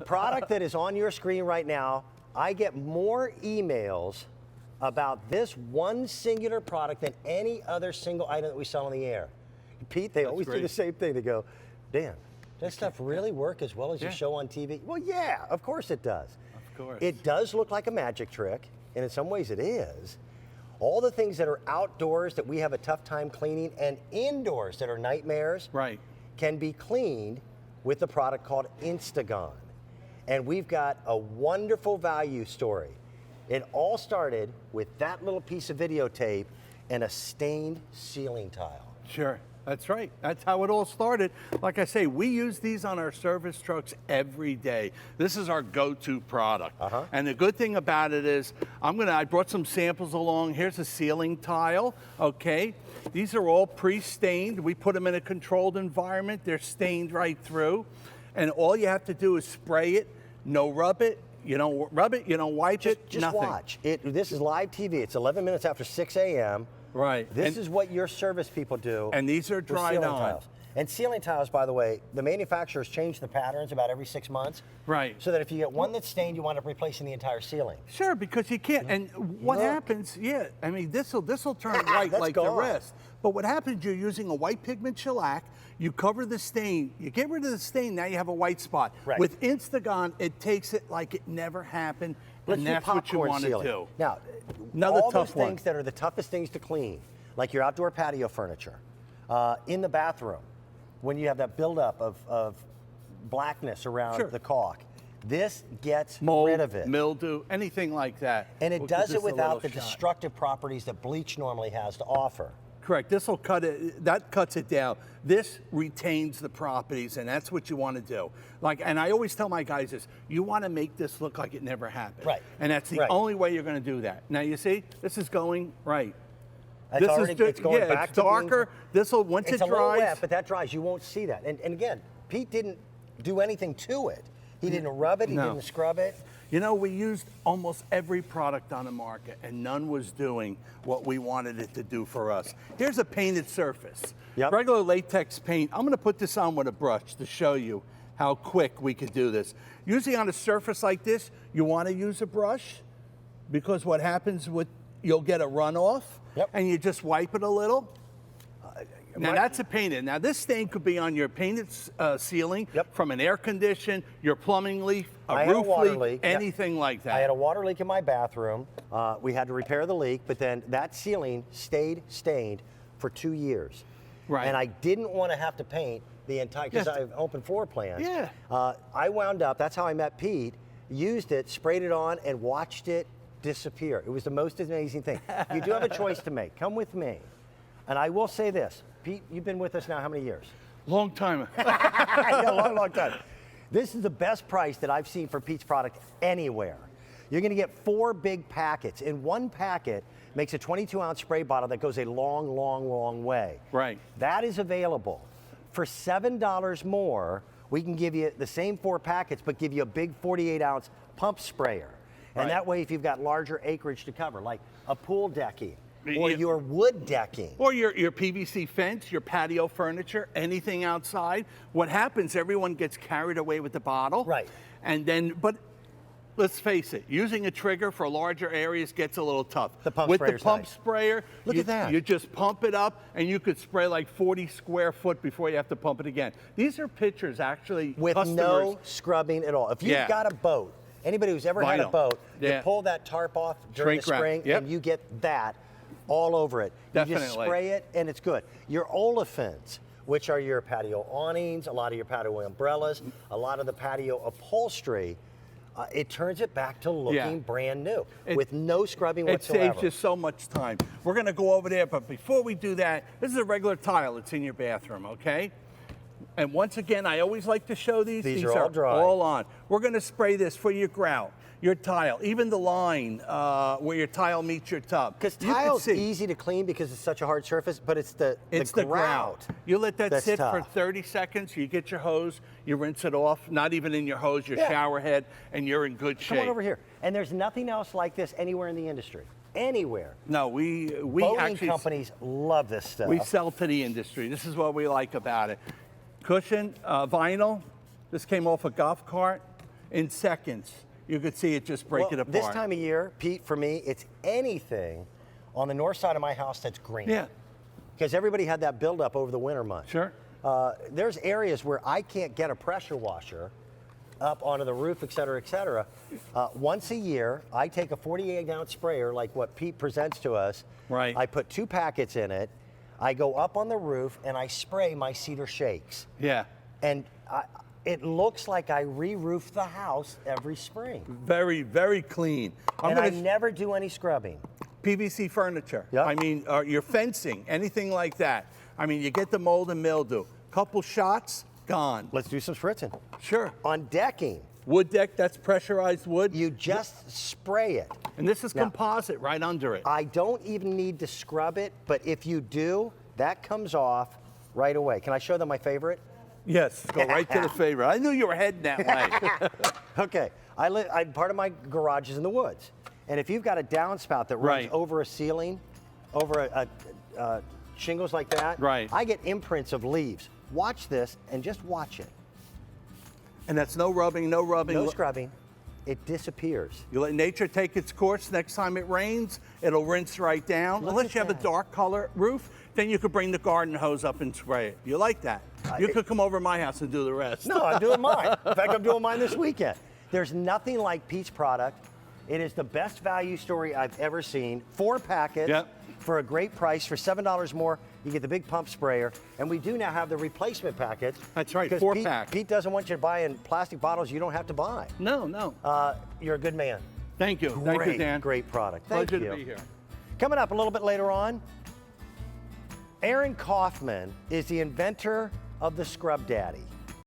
Product that is on your screen right now, I get more emails about this one singular product than any other single item that we sell on the air. Pete, they always do the same thing. They go, Dan, does stuff really work as well as you show on TV? Well, yeah, of course it does. Of course. It does look like a magic trick, and in some ways it is. All the things that are outdoors that we have a tough time cleaning and indoors that are nightmares can be cleaned with a product called Insta-Gan. And we've got a wonderful value story. It all started with that little piece of videotape and a stained ceiling tile. Sure, that's right. That's how it all started. Like I say, we use these on our service trucks every day. This is our go-to product. And the good thing about it is, I brought some samples along. Here's a ceiling tile, okay? These are all pre-stained. We put them in a controlled environment. They're stained right through. And all you have to do is spray it, no rub it. You don't rub it, you don't wipe it, just nothing. Watch. This is live TV. It's 11 minutes after 6 a.m. Right. This is what your service people do. And these are dried on. Tiles. And ceiling tiles, by the way, the manufacturers change the patterns about every 6 months. Right. So that if you get one that's stained, you wind up replacing the entire ceiling. Sure, because you can't. And what happens, I mean, this'll turn white like the rest. But what happens, you're using a white pigment shellac, you cover the stain, you get rid of the stain, now you have a white spot. Right. With Insta-Gan, it takes it like it never happened, and that's what you want to do. Now, all those things that are the toughest things to clean, like your outdoor patio furniture, in the bathroom, when you have that buildup of blackness around the caulk, this gets rid of it. Mildew, anything like that. And it does it without the destructive properties that bleach normally has to offer. Correct. This will cut it. That cuts it down. This retains the properties, and that's what you want to do. And I always tell my guys this: you want to make this look like it never happened. Right. And that's the only way you're going to do that. Now you see, this is going right. It's going back it's darker. This will once it dries. It's a little wet, but that dries. You won't see that. And again, Pete didn't do anything to it. He didn't rub it. He didn't scrub it. You know, we used almost every product on the market, and none was doing what we wanted it to do for us. Here's a painted surface. Regular latex paint. I'm going to put this on with a brush to show you how quick we could do this. Usually on a surface like this, you want to use a brush, because what happens you'll get a runoff, and you just wipe it a little. Now that's a painted. Now this stain could be on your painted ceiling, from an air condition, your plumbing leak, a roof leak, anything like that. I had a water leak in my bathroom. We had to repair the leak, but then that ceiling stayed stained for 2 years. Right. And I didn't want to have to paint the entire, because I have open floor plans. I wound up, that's how I met Pete, used it, sprayed it on, and watched it disappear. It was the most amazing thing. You do have a choice to make. Come with me. And I will say this, Pete, you've been with us now how many years? Long time. long time. This is the best price that I've seen for Pete's product anywhere. You're going to get 4 big packets. In one packet makes a 22-ounce spray bottle that goes a long, long, long way. Right. That is available. For $7 more, we can give you the same 4 packets, but give you a big 48-ounce pump sprayer. And that way, if you've got larger acreage to cover, like a pool decking, or your wood decking. Or your PVC fence, your patio furniture, anything outside. What happens, everyone gets carried away with the bottle. Right. And then, but let's face it, using a trigger for larger areas gets a little tough. The pump sprayer's With the pump sprayer, Look at that. You just pump it up, and you could spray like 40 square foot before you have to pump it again. These are pictures, actually, with no scrubbing at all. If you've got a boat, anybody who's ever had a boat, you pull that tarp off during the spring, and you get that all over it. You just spray it, and it's good. Your olefins, which are your patio awnings, a lot of your patio umbrellas, a lot of the patio upholstery, it turns it back to looking brand new with no scrubbing whatsoever. It saves you so much time. We're going to go over there, but before we do that, this is a regular tile that's in your bathroom, okay? And once again, I always like to show these. These are all dry. All on. We're going to spray this for your grout, your tile, even the line where your tile meets your tub. Because tile's easy to clean because it's such a hard surface, but it's the grout. You let that sit for 30 seconds, you get your hose, you rinse it off, not even in your hose, your shower head, and you're in good shape. Come on over here. And there's nothing else like this anywhere in the industry. Anywhere. No, we boating actually, companies love this stuff. We sell to the industry. This is what we like about it. Cushion, vinyl. This came off a golf cart. in seconds. You could see it just break it apart. This time of year, Pete, for me, it's anything on the north side of my house that's green. Yeah. Because everybody had that buildup over the winter months. Sure. There's areas where I can't get a pressure washer up onto the roof, et cetera, et cetera. Once a year, I take a 48-ounce sprayer like what Pete presents to us. Right. I put 2 packets in it. I go up on the roof and I spray my cedar shakes. Yeah. And it looks like I re-roof the house every spring. Very, very clean. And I never do any scrubbing. PVC furniture. Yep. I mean, your fencing, anything like that. I mean, you get the mold and mildew. Couple shots, gone. Let's do some spritzing. Sure. On decking. Wood deck, that's pressurized wood. You just spray it. And this is composite right under it. I don't even need to scrub it, but if you do, that comes off right away. Can I show them my favorite? Yes, go right to the favorite. I knew you were heading that way. Okay, part of my garage is in the woods. And if you've got a downspout that runs over a ceiling, over a shingles like that, I get imprints of leaves. Watch this and just watch it. And that's no rubbing, no rubbing. No scrubbing. It disappears. You let nature take its course. Next time it rains, it'll rinse right down. Unless you have a dark color roof, then you could bring the garden hose up and spray it. You like that? You could come over to my house and do the rest. No, I'm doing mine. In fact, I'm doing mine this weekend. There's nothing like Pete's product. It is the best value story I've ever seen. 4 packets for a great price. For $7 more, you get the big pump sprayer. And we do now have the replacement packets. That's right, 4-pack. Pete doesn't want you to buy in plastic bottles you don't have to buy. No, no. You're a good man. Thank you. Thank you, Dan. Great product. Thank Pleasure you. to be here. Coming up a little bit later on, Aaron Kaufman is the inventor of the Scrub Daddy.